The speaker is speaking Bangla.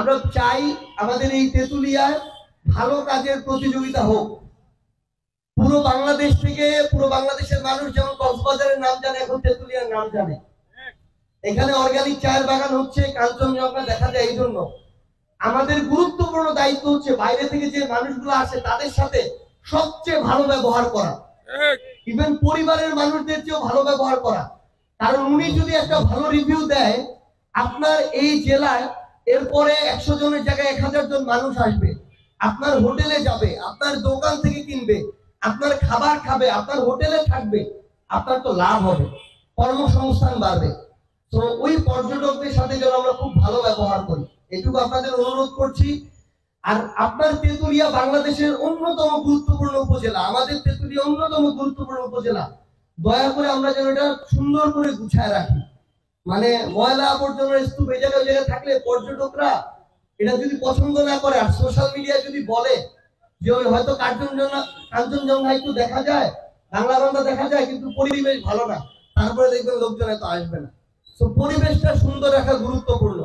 আমরা চাই আমাদের এই তেতুলিয়ায় ভালো কাজের প্রতিযোগিতা হোক। পুরো বাংলাদেশ থেকে, পুরো বাংলাদেশের মানুষ যেমন কক্সবাজারের নাম জানে, এখন তেতুলিয়ার নাম জানে। এখানে অর্গানিক চায়ের বাগান হচ্ছে, কাঞ্চনজঙ্ঘা দেখা যায়। এই জন্য আমাদের গুরুত্বপূর্ণ দায়িত্ব হচ্ছে বাইরে থেকে যে মানুষগুলো আসে তাদের সাথে সবচেয়ে ভালো ব্যবহার করা, ইভেন পরিবারের মানুষদের চেয়েও ভালো ব্যবহার করা। কারণ উনি যদি একটা ভালো রিভিউ দেয় আপনার এই জেলায়, এরপরে 100 জনের জায়গায় 1000 জন মানুষ আসবে, আপনার হোটেলে যাবে, আপনার দোকান থেকে কিনবে, আপনার খাবার খাবে, আপনার হোটেলে থাকবে, আপনার তো লাভ হবে, কর্মসংস্থান বাড়বে। তো ওই পর্যটকদের সাথে যেন আমরা খুব ভালো ব্যবহার করি, এটুকু আপনাদের অনুরোধ করছি। আর আপনার তেতুলিয়া বাংলাদেশের অন্যতম গুরুত্বপূর্ণ উপজেলা, আমাদের তেতুলিয়া অন্যতম গুরুত্বপূর্ণ উপজেলা। দয়া করে আমরা যেন এটা সুন্দর করে গুছায় রাখি। মানে ময়লা আবর্জনার স্তূপ এই জায়গায় থাকলে পর্যটকরা এটা যদি পছন্দ না করে, আর সোশ্যাল মিডিয়ায় যদি বলে যে ওই হয়তো কাঞ্চনজঙ্ঘা একটু দেখা যায়, বাংলাবান্ধা দেখা যায়, কিন্তু পরিবেশ ভালো না, তারপরে দেখবেন লোকজন এত আসবে না। তো পরিবেশটা সুন্দর রাখা গুরুত্বপূর্ণ।